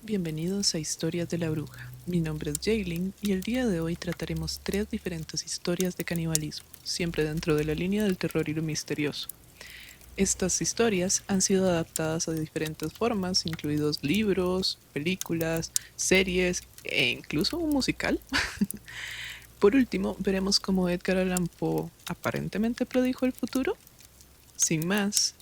Bienvenidos a Historias de la Bruja. Mi nombre es Jaylin y el día de hoy trataremos 3 diferentes historias de canibalismo, siempre dentro de la línea del terror y lo misterioso. Estas historias han sido adaptadas a diferentes formas, incluidos libros, películas, series e incluso un musical. Por último, veremos cómo Edgar Allan Poe aparentemente predijo el futuro. Sin más,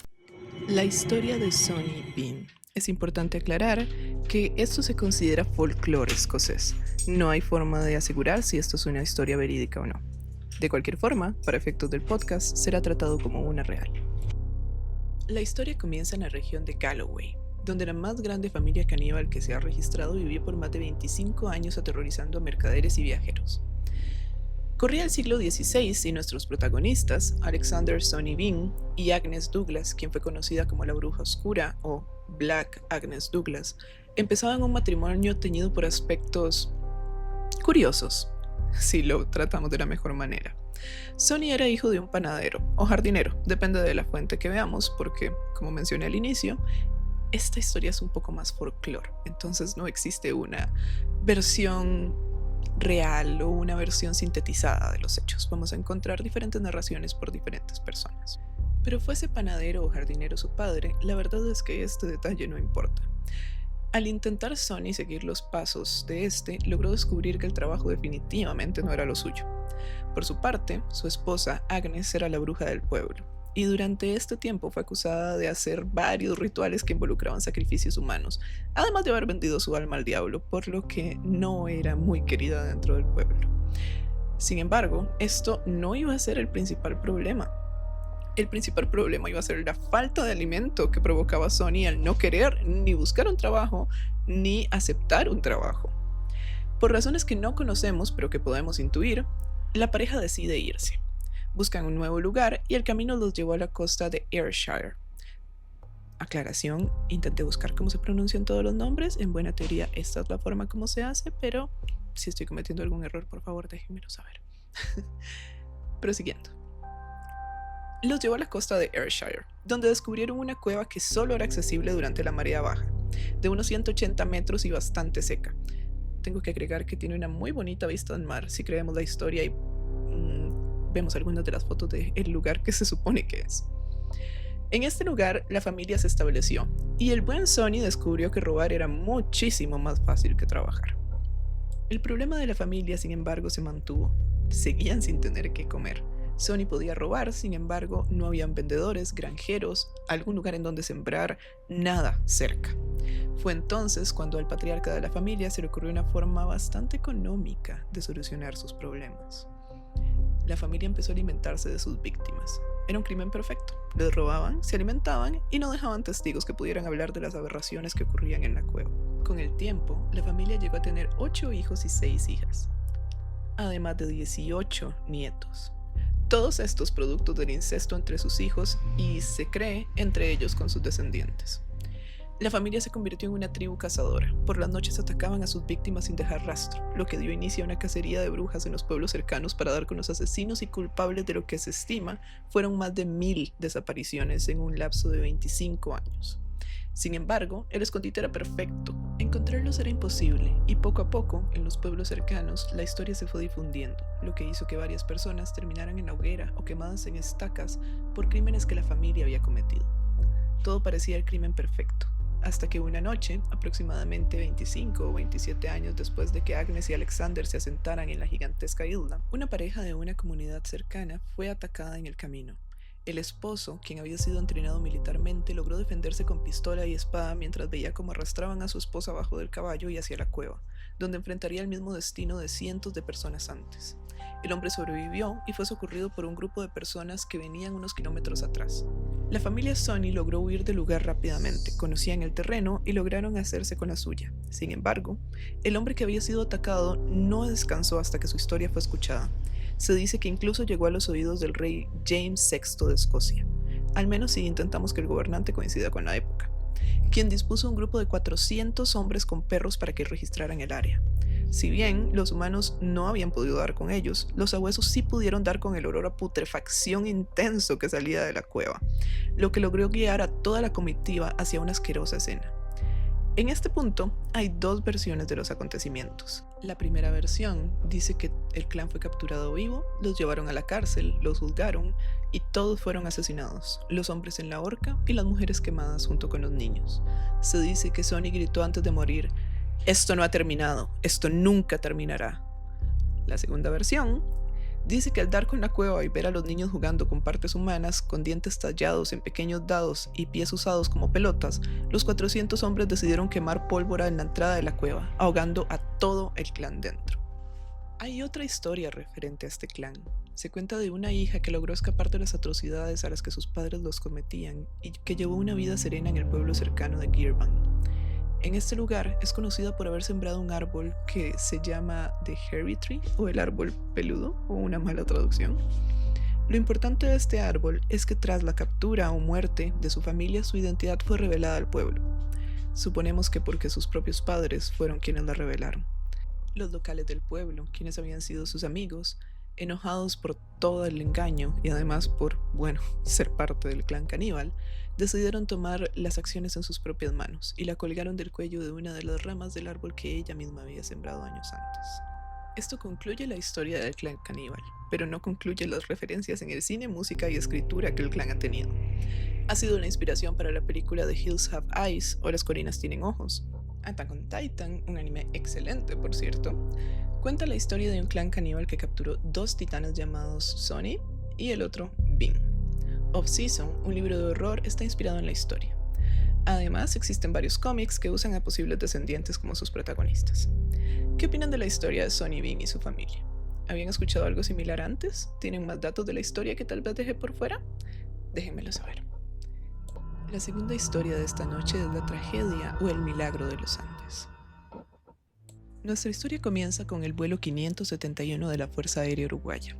la historia de Sonny Bean. Es importante aclarar que esto se considera folclore escocés. No hay forma de asegurar si esto es una historia verídica o no. De cualquier forma, para efectos del podcast, será tratado como una real. La historia comienza en la región de Galloway, donde la más grande familia caníbal que se ha registrado vivió por más de 25 años aterrorizando a mercaderes y viajeros. Corría el siglo XVI y nuestros protagonistas, Alexander Sonny Bean y Agnes Douglas, quien fue conocida como la Bruja Oscura o Black Agnes Douglas, empezaban un matrimonio teñido por aspectos curiosos, si lo tratamos de la mejor manera. Sonny era hijo de un panadero o jardinero, depende de la fuente que veamos, porque, como mencioné al inicio, esta historia es un poco más folclore, entonces no existe una versión real o una versión sintetizada de los hechos. Vamos a encontrar diferentes narraciones por diferentes personas. Pero fuese panadero o jardinero su padre, la verdad es que este detalle no importa. Al intentar Sonny seguir los pasos de este, logró descubrir que el trabajo definitivamente no era lo suyo. Por su parte, su esposa Agnes era la bruja del pueblo, y durante este tiempo fue acusada de hacer varios rituales que involucraban sacrificios humanos, además de haber vendido su alma al diablo, por lo que no era muy querida dentro del pueblo. Sin embargo, esto no iba a ser el principal problema. El principal problema iba a ser la falta de alimento que provocaba Sonny al no querer ni buscar un trabajo, ni aceptar un trabajo. Por razones que no conocemos, pero que podemos intuir, la pareja decide irse. Buscan un nuevo lugar y el camino los llevó a la costa de Ayrshire. Aclaración, intenté buscar cómo se pronuncian todos los nombres. En buena teoría esta es la forma como se hace, pero si estoy cometiendo algún error, por favor déjenmelo saber. Prosiguiendo. Los llevó a la costa de Ayrshire, donde descubrieron una cueva que solo era accesible durante la marea baja, de unos 180 metros y bastante seca. Tengo que agregar que tiene una muy bonita vista al mar, si creemos la historia y vemos algunas de las fotos del lugar que se supone que es. En este lugar la familia se estableció y el buen Sonny descubrió que robar era muchísimo más fácil que trabajar. El problema de la familia, sin embargo, se mantuvo. Seguían sin tener que comer. Sonny podía robar, sin embargo, no habían vendedores, granjeros, algún lugar en donde sembrar, nada cerca. Fue entonces cuando al patriarca de la familia se le ocurrió una forma bastante económica de solucionar sus problemas. La familia empezó a alimentarse de sus víctimas. Era un crimen perfecto. Les robaban, se alimentaban y no dejaban testigos que pudieran hablar de las aberraciones que ocurrían en la cueva. Con el tiempo, la familia llegó a tener 8 hijos y 6 hijas, además de 18 nietos. Todos estos productos del incesto entre sus hijos y, se cree, entre ellos con sus descendientes. La familia se convirtió en una tribu cazadora. Por las noches atacaban a sus víctimas sin dejar rastro, lo que dio inicio a una cacería de brujas en los pueblos cercanos para dar con los asesinos y culpables de lo que se estima fueron más de 1000 desapariciones en un lapso de 25 años. Sin embargo, el escondite era perfecto. Encontrarlos era imposible, y poco a poco, en los pueblos cercanos, la historia se fue difundiendo, lo que hizo que varias personas terminaran en la hoguera o quemadas en estacas por crímenes que la familia había cometido. Todo parecía el crimen perfecto, hasta que una noche, aproximadamente 25 o 27 años después de que Agnes y Alexander se asentaran en la gigantesca isla, una pareja de una comunidad cercana fue atacada en el camino. El esposo, quien había sido entrenado militarmente, logró defenderse con pistola y espada mientras veía cómo arrastraban a su esposa abajo del caballo y hacia la cueva, donde enfrentaría el mismo destino de cientos de personas antes. El hombre sobrevivió y fue socorrido por un grupo de personas que venían unos kilómetros atrás. La familia Sonny logró huir del lugar rápidamente, conocían el terreno y lograron hacerse con la suya. Sin embargo, el hombre que había sido atacado no descansó hasta que su historia fue escuchada. Se dice que incluso llegó a los oídos del rey James VI de Escocia, al menos si intentamos que el gobernante coincida con la época, quien dispuso un grupo de 400 hombres con perros para que registraran el área. Si bien los humanos no habían podido dar con ellos, los sabuesos sí pudieron dar con el olor a putrefacción intenso que salía de la cueva, lo que logró guiar a toda la comitiva hacia una asquerosa escena. En este punto hay dos versiones de los acontecimientos. La primera versión dice que el clan fue capturado vivo, los llevaron a la cárcel, los juzgaron y todos fueron asesinados, los hombres en la horca y las mujeres quemadas junto con los niños. Se dice que Sonny gritó antes de morir: "Esto no ha terminado, esto nunca terminará". La segunda versión dice que al dar con la cueva y ver a los niños jugando con partes humanas, con dientes tallados en pequeños dados y pies usados como pelotas, los 400 hombres decidieron quemar pólvora en la entrada de la cueva, ahogando a todo el clan dentro. Hay otra historia referente a este clan. Se cuenta de una hija que logró escapar de las atrocidades a las que sus padres los cometían y que llevó una vida serena en el pueblo cercano de Girvan. En este lugar es conocida por haber sembrado un árbol que se llama The Hairy Tree o el árbol peludo o una mala traducción. Lo importante de este árbol es que tras la captura o muerte de su familia su identidad fue revelada al pueblo. Suponemos que porque sus propios padres fueron quienes la revelaron. Los locales del pueblo, quienes habían sido sus amigos, enojados por todo el engaño y además por, ser parte del clan caníbal, decidieron tomar las acciones en sus propias manos y la colgaron del cuello de una de las ramas del árbol que ella misma había sembrado años antes. Esto concluye la historia del clan caníbal, pero no concluye las referencias en el cine, música y escritura que el clan ha tenido. Ha sido una inspiración para la película The Hills Have Eyes o Las Colinas Tienen Ojos. Attack on Titan, un anime excelente por cierto, cuenta la historia de un clan caníbal que capturó dos titanes llamados Sonny y el otro Bean. Off-Season, un libro de horror, está inspirado en la historia. Además, existen varios cómics que usan a posibles descendientes como sus protagonistas. ¿Qué opinan de la historia de Sonny, Bean y su familia? ¿Habían escuchado algo similar antes? ¿Tienen más datos de la historia que tal vez dejé por fuera? Déjenmelo saber. La segunda historia de esta noche es la tragedia o el milagro de los Andes. Nuestra historia comienza con el vuelo 571 de la Fuerza Aérea Uruguaya,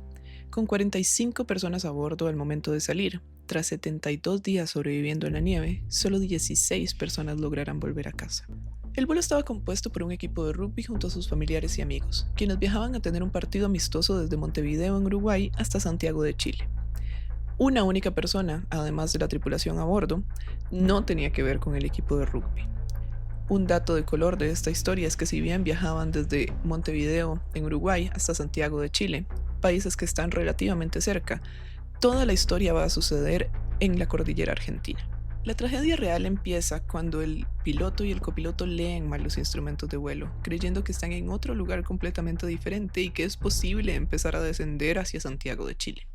con 45 personas a bordo al momento de salir. Tras 72 días sobreviviendo en la nieve, solo 16 personas lograrán volver a casa. El vuelo estaba compuesto por un equipo de rugby junto a sus familiares y amigos, quienes viajaban a tener un partido amistoso desde Montevideo en Uruguay hasta Santiago de Chile. Una única persona, además de la tripulación a bordo, no tenía que ver con el equipo de rugby. Un dato de color de esta historia es que si bien viajaban desde Montevideo en Uruguay hasta Santiago de Chile, países que están relativamente cerca, toda la historia va a suceder en la cordillera argentina. La tragedia real empieza cuando el piloto y el copiloto leen mal los instrumentos de vuelo, creyendo que están en otro lugar completamente diferente y que es posible empezar a descender hacia Santiago de Chile.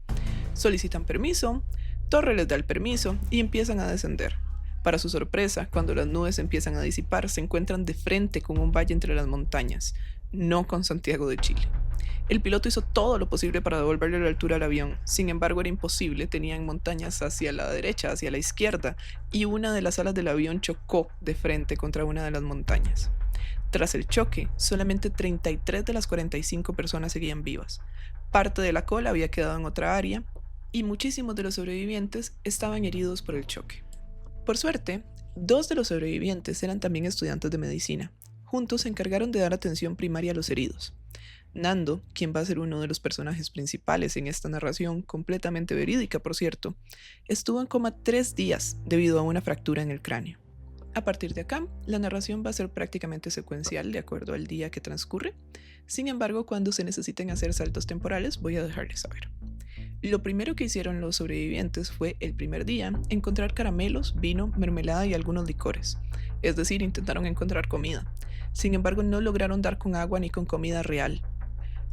Solicitan permiso, Torre les da el permiso y empiezan a descender. Para su sorpresa, cuando las nubes empiezan a disipar, se encuentran de frente con un valle entre las montañas, no con Santiago de Chile. El piloto hizo todo lo posible para devolverle la altura al avión, sin embargo era imposible, tenían montañas hacia la derecha, hacia la izquierda, y una de las alas del avión chocó de frente contra una de las montañas. Tras el choque, solamente 33 de las 45 personas seguían vivas. Parte de la cola había quedado en otra área, y muchísimos de los sobrevivientes estaban heridos por el choque. Por suerte, 2 de los sobrevivientes eran también estudiantes de medicina. Juntos se encargaron de dar atención primaria a los heridos. Nando, quien va a ser uno de los personajes principales en esta narración, completamente verídica por cierto, estuvo en coma 3 días debido a una fractura en el cráneo. A partir de acá, la narración va a ser prácticamente secuencial de acuerdo al día que transcurre. Sin embargo, cuando se necesiten hacer saltos temporales, voy a dejarles saber. Lo primero que hicieron los sobrevivientes fue, el primer día, encontrar caramelos, vino, mermelada y algunos licores. Es decir, intentaron encontrar comida. Sin embargo, no lograron dar con agua ni con comida real.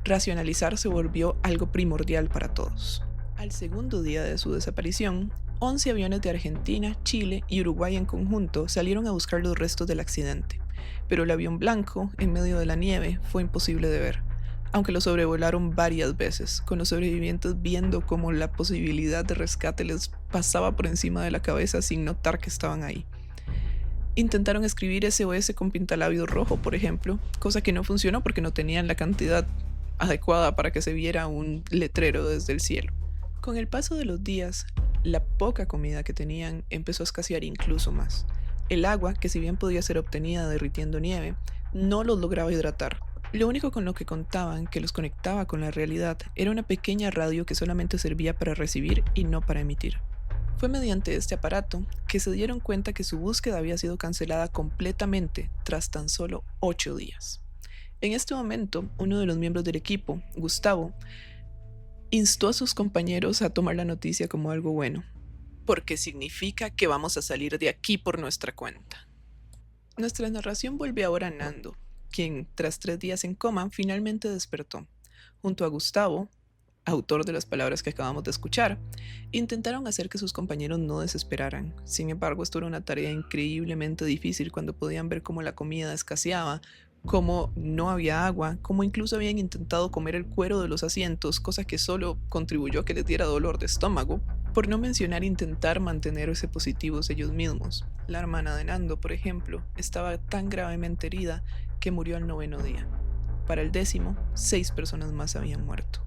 Racionalizar se volvió algo primordial para todos. Al segundo día de su desaparición, 11 aviones de Argentina, Chile y Uruguay en conjunto salieron a buscar los restos del accidente, pero el avión blanco, en medio de la nieve, fue imposible de ver, aunque lo sobrevolaron varias veces, con los sobrevivientes viendo cómo la posibilidad de rescate les pasaba por encima de la cabeza sin notar que estaban ahí. Intentaron escribir SOS con pintalabio rojo, por ejemplo, cosa que no funcionó porque no tenían la cantidad adecuada para que se viera un letrero desde el cielo. Con el paso de los días, la poca comida que tenían empezó a escasear incluso más. El agua, que si bien podía ser obtenida derritiendo nieve, no los lograba hidratar. Lo único con lo que contaban que los conectaba con la realidad era una pequeña radio que solamente servía para recibir y no para emitir. Fue mediante este aparato que se dieron cuenta que su búsqueda había sido cancelada completamente tras tan solo 8 días. En este momento, uno de los miembros del equipo, Gustavo, instó a sus compañeros a tomar la noticia como algo bueno, porque significa que vamos a salir de aquí por nuestra cuenta. Nuestra narración vuelve ahora a Nando, quien, tras 3 días en coma, finalmente despertó. Junto a Gustavo, autor de las palabras que acabamos de escuchar, intentaron hacer que sus compañeros no desesperaran. Sin embargo, esto era una tarea increíblemente difícil cuando podían ver cómo la comida escaseaba, cómo no había agua, cómo incluso habían intentado comer el cuero de los asientos, cosa que solo contribuyó a que les diera dolor de estómago, por no mencionar intentar mantenerse positivos ellos mismos. La hermana de Nando, por ejemplo, estaba tan gravemente herida que murió al 9º día. Para el 10º, 6 personas más habían muerto.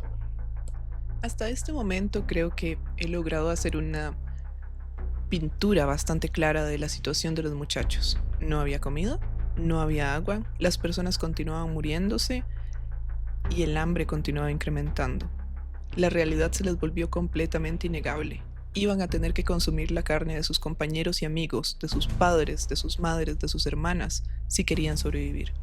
Hasta este momento creo que he logrado hacer una pintura bastante clara de la situación de los muchachos. No había comida, no había agua, las personas continuaban muriéndose y el hambre continuaba incrementando. La realidad se les volvió completamente innegable. Iban a tener que consumir la carne de sus compañeros y amigos, de sus padres, de sus madres, de sus hermanas, si querían sobrevivir.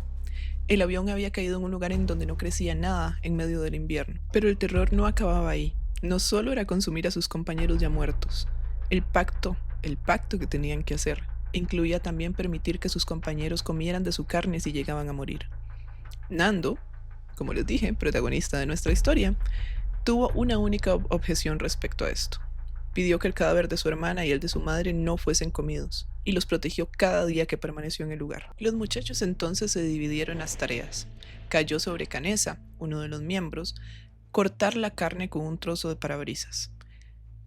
El avión había caído en un lugar en donde no crecía nada en medio del invierno, pero el terror no acababa ahí. No solo era consumir a sus compañeros ya muertos. El pacto que tenían que hacer, incluía también permitir que sus compañeros comieran de su carne si llegaban a morir. Nando, como les dije, protagonista de nuestra historia, tuvo una única objeción respecto a esto. Pidió que el cadáver de su hermana y el de su madre no fuesen comidos, y los protegió cada día que permaneció en el lugar. Los muchachos entonces se dividieron las tareas. Cayó sobre Canessa, uno de los miembros, cortar la carne con un trozo de parabrisas.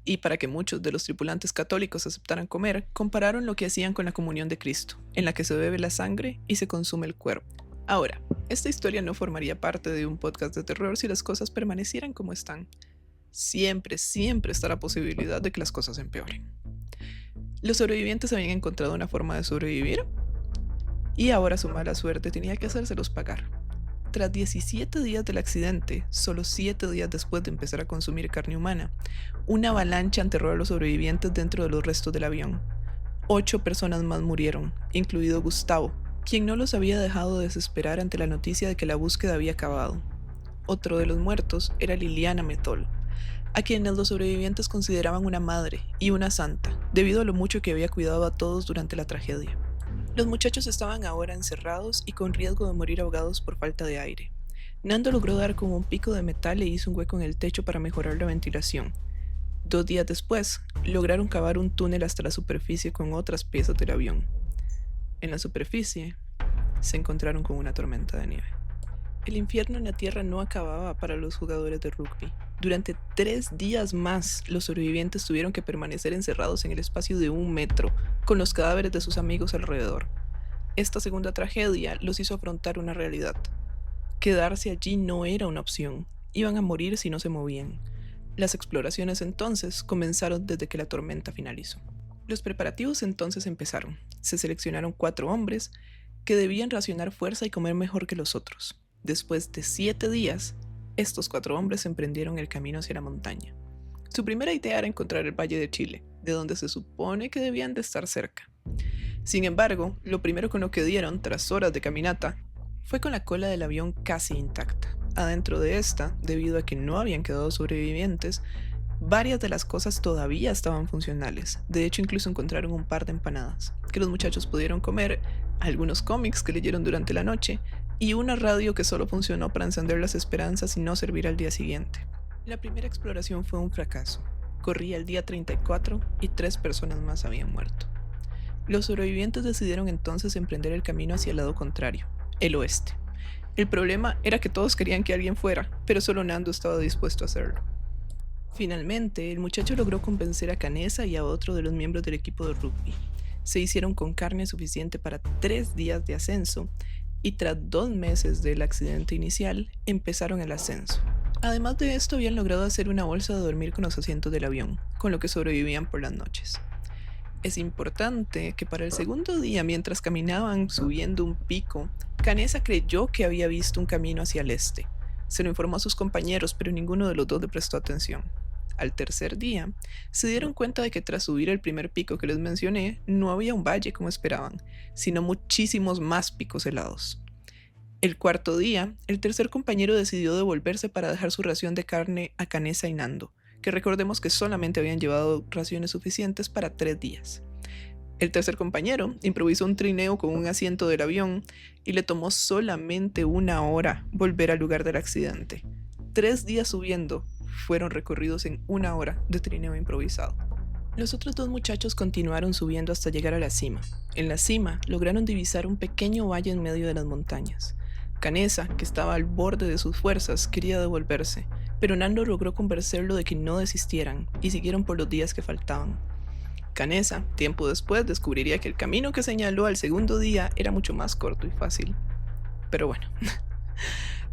Y para que muchos de los tripulantes católicos aceptaran comer, compararon lo que hacían con la comunión de Cristo, en la que se bebe la sangre y se consume el cuerpo. Ahora, esta historia no formaría parte de un podcast de terror si las cosas permanecieran como están. Siempre está la posibilidad de que las cosas empeoren. Los sobrevivientes habían encontrado una forma de sobrevivir y ahora su mala suerte tenía que hacérselos pagar. Tras 17 días del accidente, solo 7 días después de empezar a consumir carne humana, una avalancha enterró a los sobrevivientes dentro de los restos del avión. 8 personas más murieron, incluido Gustavo, quien no los había dejado desesperar ante la noticia de que la búsqueda había acabado. Otro de los muertos era Liliana Metol, a quienes los sobrevivientes consideraban una madre y una santa, debido a lo mucho que había cuidado a todos durante la tragedia. Los muchachos estaban ahora encerrados y con riesgo de morir ahogados por falta de aire. Nando logró dar con un pico de metal e hizo un hueco en el techo para mejorar la ventilación. 2 días después, lograron cavar un túnel hasta la superficie con otras piezas del avión. En la superficie, se encontraron con una tormenta de nieve. El infierno en la tierra no acababa para los jugadores de rugby. Durante 3 días más, los sobrevivientes tuvieron que permanecer encerrados en el espacio de 1 metro, con los cadáveres de sus amigos alrededor. Esta segunda tragedia los hizo afrontar una realidad. Quedarse allí no era una opción. Iban a morir si no se movían. Las exploraciones entonces comenzaron desde que la tormenta finalizó. Los preparativos entonces empezaron. Se seleccionaron 4 hombres que debían racionar fuerza y comer mejor que los otros. Después de 7 días, estos 4 hombres emprendieron el camino hacia la montaña. Su primera idea era encontrar el Valle de Chile, de donde se supone que debían de estar cerca. Sin embargo, lo primero con lo que dieron, tras horas de caminata, fue con la cola del avión casi intacta. Adentro de esta, debido a que no habían quedado sobrevivientes, varias de las cosas todavía estaban funcionales. De hecho, incluso encontraron un par de empanadas, que los muchachos pudieron comer, algunos cómics que leyeron durante la noche, y una radio que solo funcionó para encender las esperanzas y no servir al día siguiente. La primera exploración fue un fracaso. Corría el día 34 y 3 personas más habían muerto. Los sobrevivientes decidieron entonces emprender el camino hacia el lado contrario, el oeste. El problema era que todos querían que alguien fuera, pero solo Nando estaba dispuesto a hacerlo. Finalmente, el muchacho logró convencer a Canessa y a otro de los miembros del equipo de rugby. Se hicieron con carne suficiente para 3 días de ascenso y tras 2 meses del accidente inicial, empezaron el ascenso. Además de esto, habían logrado hacer una bolsa de dormir con los asientos del avión, con lo que sobrevivían por las noches. Es importante que para el segundo día, mientras caminaban subiendo un pico, Canessa creyó que había visto un camino hacia el este. Se lo informó a sus compañeros, pero ninguno de los dos le prestó atención. Al tercer día, se dieron cuenta de que tras subir el primer pico que les mencioné, no había un valle como esperaban, sino muchísimos más picos helados. El cuarto día, el tercer compañero decidió devolverse para dejar su ración de carne a Canessa y Nando, que recordemos que solamente habían llevado raciones suficientes para 3 días. El tercer compañero improvisó un trineo con un asiento del avión y le tomó solamente 1 hora volver al lugar del accidente. 3 días subiendo fueron recorridos en 1 hora de trineo improvisado. Los otros 2 muchachos continuaron subiendo hasta llegar a la cima. En la cima lograron divisar un pequeño valle en medio de las montañas. Canessa, que estaba al borde de sus fuerzas, quería devolverse, pero Nando logró convencerlo de que no desistieran y siguieron por los días que faltaban. Canessa, tiempo después, descubriría que el camino que señaló al segundo día era mucho más corto y fácil. Pero bueno,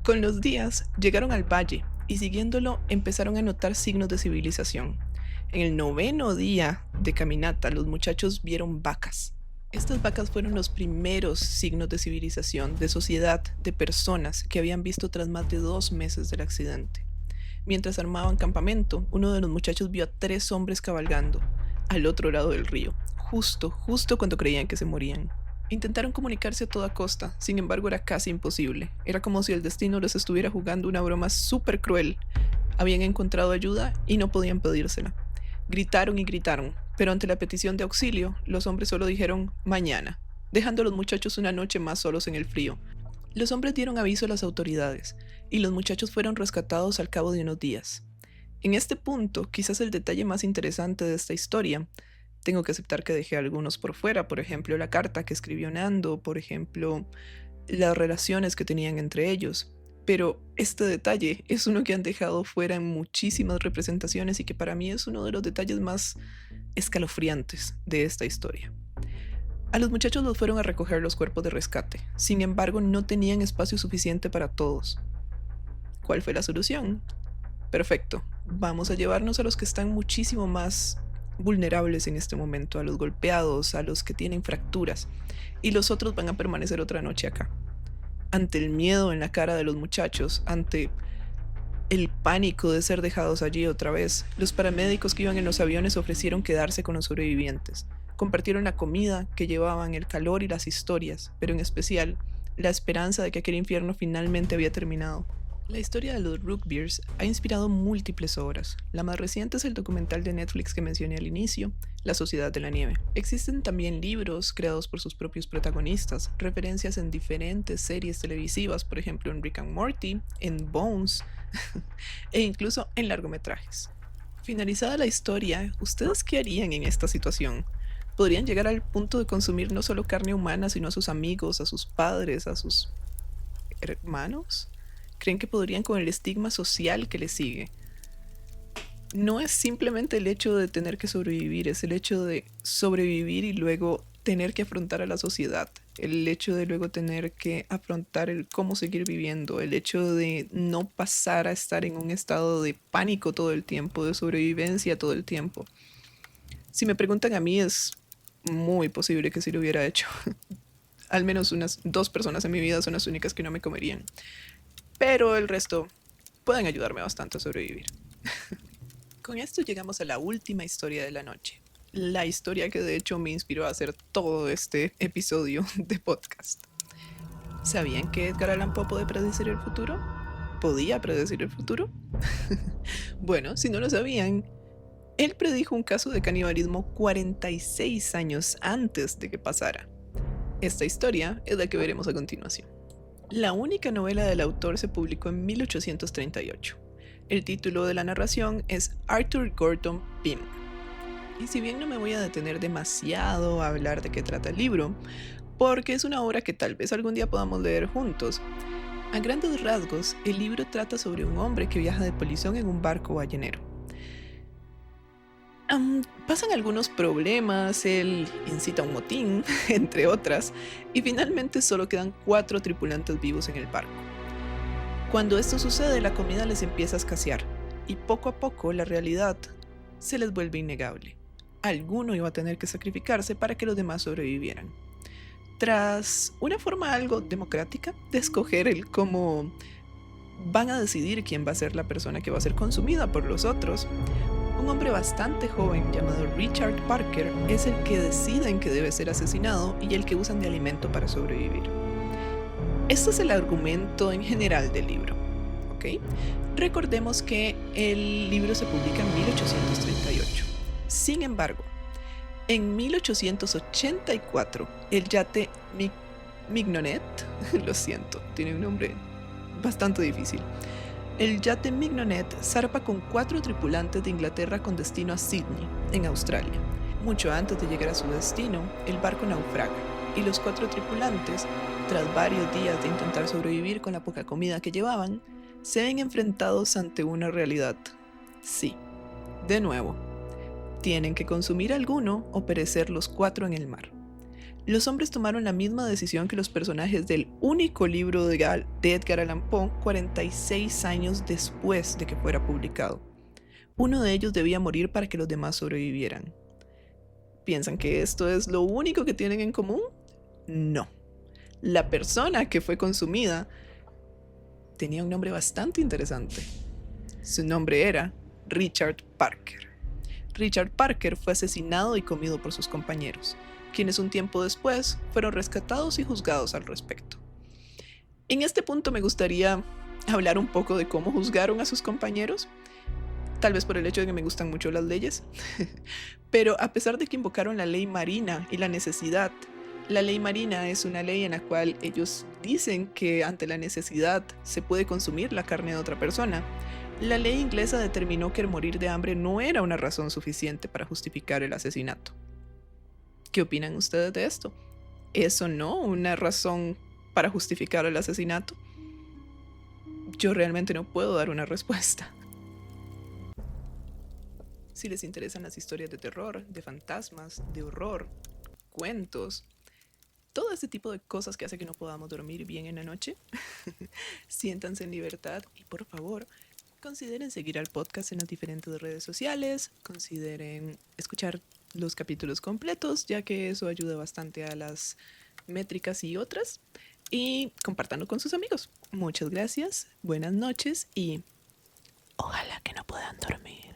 con los días llegaron al valle y siguiéndolo empezaron a notar signos de civilización. En el 9º día de caminata, los muchachos vieron vacas. Estas vacas fueron los primeros signos de civilización, de sociedad, de personas que habían visto tras más de 2 meses del accidente. Mientras armaban campamento, uno de los muchachos vio a 3 hombres cabalgando al otro lado del río, justo cuando creían que se morían. Intentaron comunicarse a toda costa, sin embargo era casi imposible. Era como si el destino les estuviera jugando una broma súper cruel. Habían encontrado ayuda y no podían pedírsela. Gritaron y gritaron, pero ante la petición de auxilio, los hombres solo dijeron mañana, dejando a los muchachos una noche más solos en el frío. Los hombres dieron aviso a las autoridades, y los muchachos fueron rescatados al cabo de unos días. En este punto, quizás el detalle más interesante de esta historia, tengo que aceptar que dejé algunos por fuera, por ejemplo la carta que escribió Nando, por ejemplo las relaciones que tenían entre ellos. Pero este detalle es uno que han dejado fuera en muchísimas representaciones y que para mí es uno de los detalles más escalofriantes de esta historia. A los muchachos los fueron a recoger los cuerpos de rescate, sin embargo no tenían espacio suficiente para todos. ¿Cuál fue la solución? Perfecto, vamos a llevarnos a los que están muchísimo más vulnerables en este momento, a los golpeados, a los que tienen fracturas, y los otros van a permanecer otra noche acá. Ante el miedo en la cara de los muchachos, ante el pánico de ser dejados allí otra vez, los paramédicos que iban en los aviones ofrecieron quedarse con los sobrevivientes. Compartieron la comida que llevaban, el calor y las historias, pero en especial la esperanza de que aquel infierno finalmente había terminado. La historia de los Root Beers ha inspirado múltiples obras. La más reciente es el documental de Netflix que mencioné al inicio, La Sociedad de la Nieve. Existen también libros creados por sus propios protagonistas, referencias en diferentes series televisivas, por ejemplo en Rick and Morty, en Bones e incluso en largometrajes. Finalizada la historia, ¿ustedes qué harían en esta situación? ¿Podrían llegar al punto de consumir no solo carne humana, sino a sus amigos, a sus padres, a sus hermanos? ¿Creen que podrían con el estigma social que les sigue? No es simplemente el hecho de tener que sobrevivir, es el hecho de sobrevivir y luego tener que afrontar a la sociedad, el hecho de luego tener que afrontar el cómo seguir viviendo, el hecho de no pasar a estar en un estado de pánico todo el tiempo, de sobrevivencia todo el tiempo. Si me preguntan a mí, es muy posible que sí lo hubiera hecho. Al menos unas 2 personas en mi vida son las únicas que no me comerían. Pero el resto pueden ayudarme bastante a sobrevivir. Con esto llegamos a la última historia de la noche. La historia que de hecho me inspiró a hacer todo este episodio de podcast. ¿Sabían que Edgar Allan Poe puede predecir el futuro? ¿Podía predecir el futuro? Bueno, si no lo sabían, él predijo un caso de canibalismo 46 años antes de que pasara. Esta historia es la que veremos a continuación. La única novela del autor se publicó en 1838. El título de la narración es Arthur Gordon Pym. Y si bien no me voy a detener demasiado a hablar de qué trata el libro, porque es una obra que tal vez algún día podamos leer juntos, a grandes rasgos el libro trata sobre un hombre que viaja de polizón en un barco ballenero. Pasan algunos problemas, él incita un motín, entre otras, y finalmente solo quedan 4 tripulantes vivos en el barco. Cuando esto sucede, la comida les empieza a escasear, y poco a poco la realidad se les vuelve innegable. Alguno iba a tener que sacrificarse para que los demás sobrevivieran. Tras una forma algo democrática de escoger el cómo van a decidir quién va a ser la persona que va a ser consumida por los otros. Un hombre bastante joven llamado Richard Parker es el que deciden que debe ser asesinado y el que usan de alimento para sobrevivir. Este es el argumento en general del libro, ¿ok? Recordemos que el libro se publica en 1838. Sin embargo, en 1884, el yate Mignonet, lo siento, tiene un nombre bastante difícil. El yate Mignonet zarpa con 4 tripulantes de Inglaterra con destino a Sydney, en Australia. Mucho antes de llegar a su destino, el barco naufraga y los 4 tripulantes, tras varios días de intentar sobrevivir con la poca comida que llevaban, se ven enfrentados ante una realidad. Sí, de nuevo, tienen que consumir alguno o perecer los 4 en el mar. Los hombres tomaron la misma decisión que los personajes del único libro de Edgar Allan Poe 46 años después de que fuera publicado. Uno de ellos debía morir para que los demás sobrevivieran. ¿Piensan que esto es lo único que tienen en común? No. La persona que fue consumida tenía un nombre bastante interesante. Su nombre era Richard Parker. Richard Parker fue asesinado y comido por sus compañeros, quienes un tiempo después fueron rescatados y juzgados al respecto. En este punto me gustaría hablar un poco de cómo juzgaron a sus compañeros, tal vez por el hecho de que me gustan mucho las leyes, pero a pesar de que invocaron la ley marina y la necesidad, la ley marina es una ley en la cual ellos dicen que ante la necesidad se puede consumir la carne de otra persona. La ley inglesa determinó que el morir de hambre no era una razón suficiente para justificar el asesinato. ¿Qué opinan ustedes de esto? ¿Es o no una razón para justificar el asesinato? Yo realmente no puedo dar una respuesta. Si les interesan las historias de terror, de fantasmas, de horror, cuentos, todo este tipo de cosas que hace que no podamos dormir bien en la noche, siéntanse en libertad y por favor, consideren seguir al podcast en las diferentes redes sociales, consideren escuchar los capítulos completos, ya que eso ayuda bastante a las métricas y otras, y compártanlo con sus amigos. Muchas gracias, buenas noches y ojalá que no puedan dormir.